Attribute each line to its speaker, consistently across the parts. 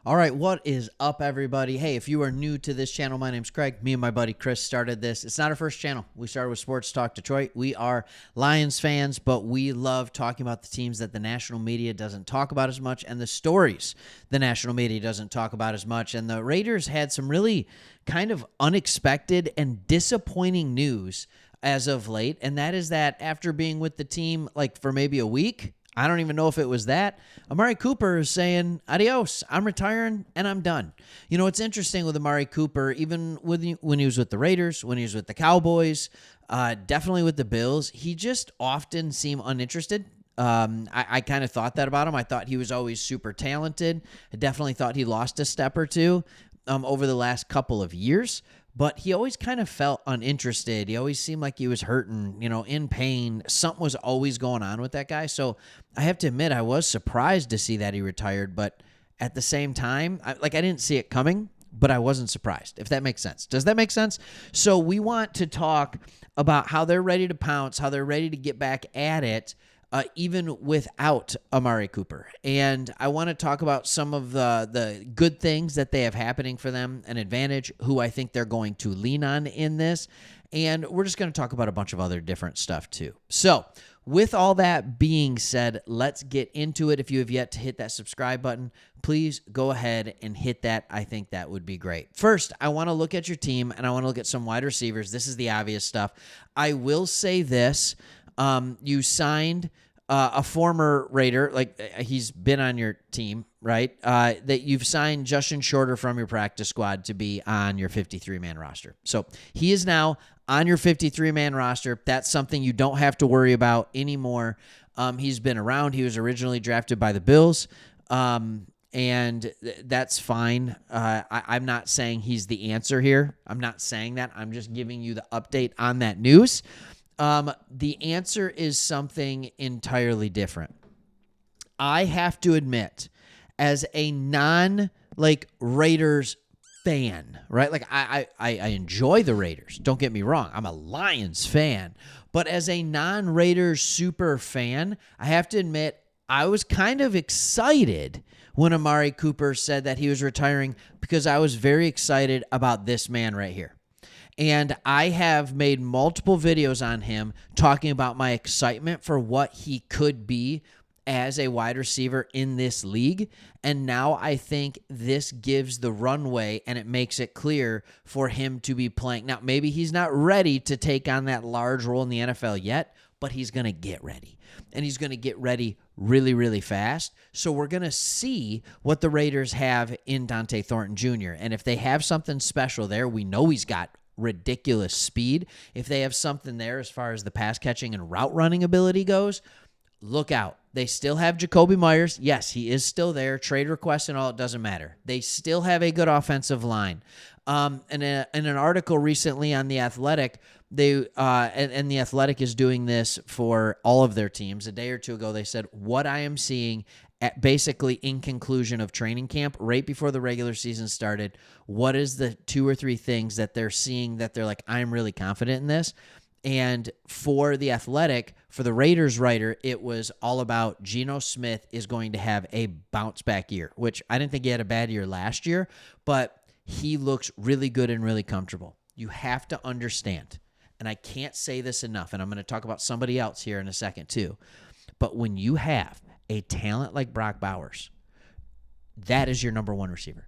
Speaker 1: All right, what is up, everybody? Hey, if you are new to this channel, my name's Craig. Me and my buddy Chris started this. It's not our first channel. We started with Sports Talk Detroit. We are Lions fans, but we love talking about the teams that the national media doesn't talk about as much and the stories the national media doesn't talk about as much. And the Raiders had some really kind of unexpected and disappointing news as of late, and that is that after being with the team like for maybe a week, I don't even know if it was that, Amari Cooper is saying, adios, I'm retiring and I'm done. You know, it's interesting with Amari Cooper, even when he was with the Raiders, when he was with the Cowboys, definitely with the Bills, he just often seemed uninterested. I kind of thought that about him. I thought he was always super talented. I definitely thought he lost a step or two over the last couple of years. But he always kind of felt uninterested. He always seemed like he was hurting, in pain. Something was always going on with that guy. So I have to admit, I was surprised to see that he retired. But at the same time, I didn't see it coming, but I wasn't surprised, if that makes sense. Does that make sense? So we want to talk about how they're ready to pounce, how they're ready to get back at it, even without Amari Cooper. And I want to talk about some of the good things that they have happening for them, an advantage, who I think they're going to lean on in this. And we're just going to talk about a bunch of other different stuff too. So with all that being said, let's get into it. If you have yet to hit that subscribe button, please go ahead and hit that. I think that would be great. First, I want to look at your team, and I want to look at some wide receivers. This is the obvious stuff. I will say this. You signed a former Raider, like he's been on your team, right? That you've signed Justin Shorter from your practice squad to be on your 53-man roster. So he is now on your 53-man roster. That's something you don't have to worry about anymore. He's been around. He was originally drafted by the Bills. And that's fine. I'm not saying he's the answer here. I'm not saying that. I'm just giving you the update on that news. The answer is something entirely different. I have to admit, as a Raiders fan, right? I enjoy the Raiders. Don't get me wrong. I'm a Lions fan. But as a non-Raiders super fan, I have to admit, I was kind of excited when Amari Cooper said that he was retiring because I was very excited about this man right here. And I have made multiple videos on him talking about my excitement for what he could be as a wide receiver in this league. And now I think this gives the runway and it makes it clear for him to be playing. Now, maybe he's not ready to take on that large role in the NFL yet, but he's going to get ready. And he's going to get ready really, really fast. So we're going to see what the Raiders have in Dante Thornton Jr. And if they have something special there, we know he's got ridiculous speed. If they have something there as far as the pass catching and route running ability goes, look out. They still have Jacoby Myers. Yes, he is still there. Trade requests and all, it doesn't matter. They still have a good offensive line. In an article recently on The Athletic, and The Athletic is doing this for all of their teams. A day or two ago, they said, what I am seeing basically in conclusion of training camp, right before the regular season started, what is the 2 or 3 things that they're seeing that they're like, I'm really confident in this? And for The Athletic, for the Raiders writer, it was all about Geno Smith is going to have a bounce back year, which I didn't think he had a bad year last year, but he looks really good and really comfortable. You have to understand, and I can't say this enough, and I'm going to talk about somebody else here in a second too, but when you have a talent like Brock Bowers, that is your number one receiver.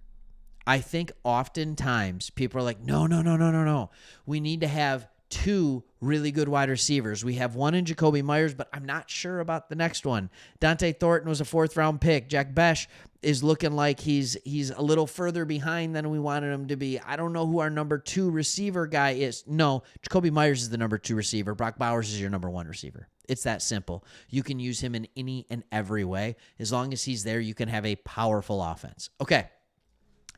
Speaker 1: I think oftentimes people are like, no. We need to have 2 really good wide receivers. We have one in Jacoby Myers, but I'm not sure about the next one. Dante Thornton was a 4th-round pick. Jack Besh is looking like he's a little further behind than we wanted him to be. I don't know who our number 2 receiver guy is. No, Jacoby Myers is the number 2 receiver. Brock Bowers is your number 1 receiver. It's that simple. You can use him in any and every way. As long as he's there, you can have a powerful offense. Okay,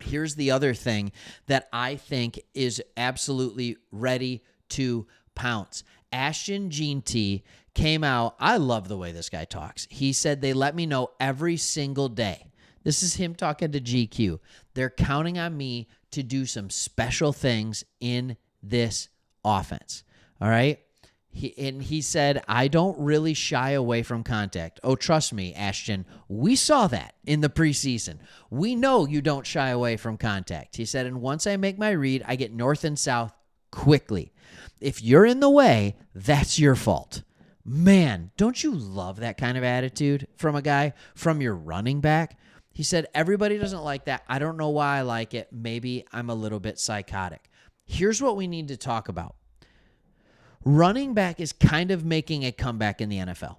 Speaker 1: here's the other thing that I think is absolutely ready to pounce. Ashton Jeanty came out. I love the way this guy talks. He said they let me know every single day. This is him talking to GQ. They're counting on me to do some special things in this offense. All right? He said, I don't really shy away from contact. Oh, trust me, Ashton, we saw that in the preseason. We know you don't shy away from contact. He said, and once I make my read, I get north and south quickly. If you're in the way, that's your fault. Man, don't you love that kind of attitude from a guy, from your running back? He said, everybody doesn't like that. I don't know why I like it. Maybe I'm a little bit psychotic. Here's what we need to talk about. Running back is kind of making a comeback in the NFL.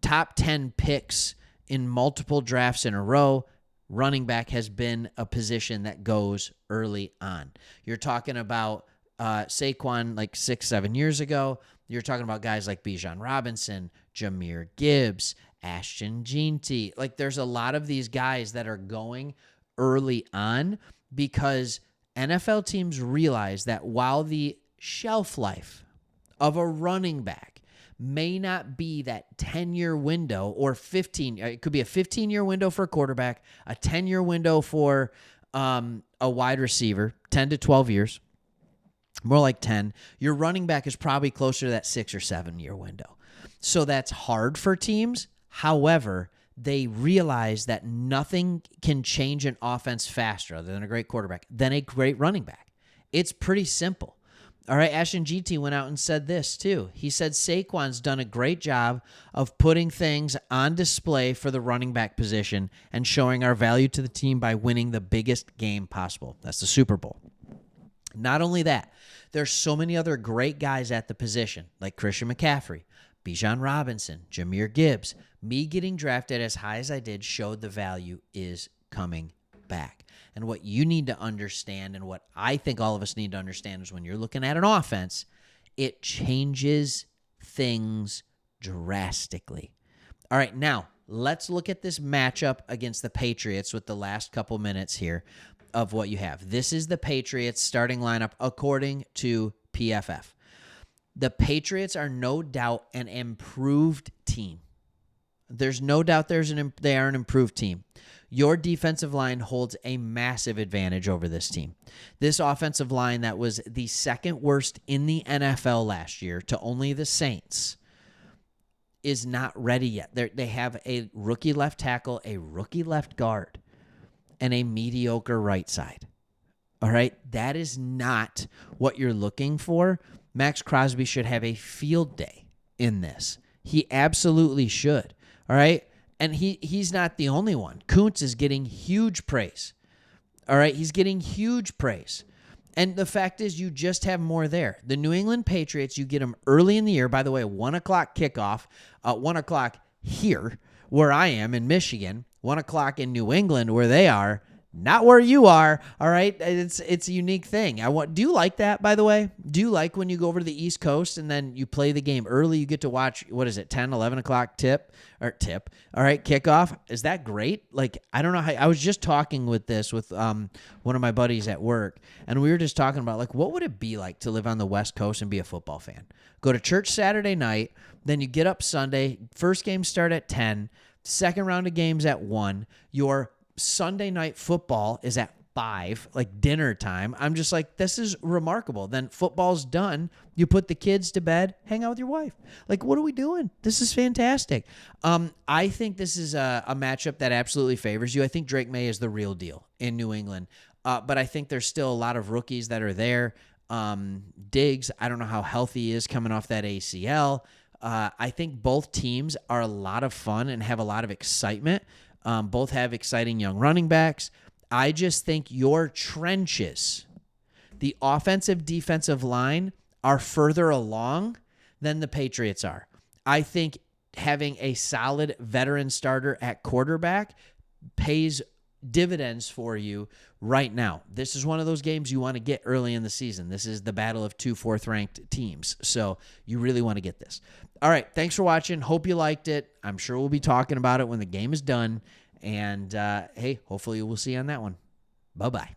Speaker 1: Top 10 picks in multiple drafts in a row. Running back has been a position that goes early on. You're talking about Saquon like 6-7 years ago. You're talking about guys like Bijan Robinson, Jahmyr Gibbs, Ashton Jeanty. Like there's a lot of these guys that are going early on because NFL teams realize that while the shelf life of a running back may not be that 10-year window or 15. It could be a 15-year window for a quarterback, a 10-year window for a wide receiver, 10 to 12 years, more like 10. Your running back is probably closer to that 6 or 7 year window. So that's hard for teams. However, they realize that nothing can change an offense faster other than a great quarterback than a great running back. It's pretty simple. All right, Ashton GT went out and said this too. He said Saquon's done a great job of putting things on display for the running back position and showing our value to the team by winning the biggest game possible. That's the Super Bowl. Not only that, there's so many other great guys at the position, like Christian McCaffrey, Bijan Robinson, Jahmyr Gibbs. Me getting drafted as high as I did showed the value is coming back. And what you need to understand, and what I think all of us need to understand, is when you're looking at an offense, it changes things drastically. All right, now let's look at this matchup against the Patriots with the last couple minutes here of what you have. This is the Patriots starting lineup according to PFF. The Patriots are no doubt an improved team. There's no doubt they are an improved team. Your defensive line holds a massive advantage over this team. This offensive line that was the second worst in the NFL last year to only the Saints is not ready yet. They have a rookie left tackle, a rookie left guard, and a mediocre right side. All right? That is not what you're looking for. Max Crosby should have a field day in this. He absolutely should. All right? And he's not the only one. POUNCE is getting huge praise. All right? He's getting huge praise. And the fact is you just have more there. The New England Patriots, you get them early in the year. By the way, 1 o'clock kickoff, 1 o'clock here where I am in Michigan, 1 o'clock in New England where they are, not where you are. All right? It's a unique thing. Do you like that, by the way? Do you like when you go over to the East Coast and then you play the game early? You get to watch, 10, 11 o'clock tip. All right, kickoff. Is that great? Like, I don't know how. I was just talking with one of my buddies at work, and we were just talking about, like, what would it be like to live on the West Coast and be a football fan? Go to church Saturday night, then you get up Sunday. First game start at 10. Second round of games at 1. Your Sunday night football is at 5, like dinner time. I'm just like, this is remarkable. Then football's done. You put the kids to bed, hang out with your wife. Like, what are we doing? This is fantastic. I think this is a matchup that absolutely favors you. I think Drake May is the real deal in New England. But I think there's still a lot of rookies that are there. Diggs, I don't know how healthy he is coming off that ACL. I think both teams are a lot of fun and have a lot of excitement. Both have exciting young running backs. I just think your trenches, the offensive defensive line, are further along than the Patriots are. I think having a solid veteran starter at quarterback pays dividends for you right now. This is one of those games you want to get early in the season. This is the battle of 2 fourth-ranked teams, so you really want to get this. All right, thanks for watching. Hope you liked it. I'm sure we'll be talking about it when the game is done. And, hey, hopefully we'll see you on that one. Bye-bye.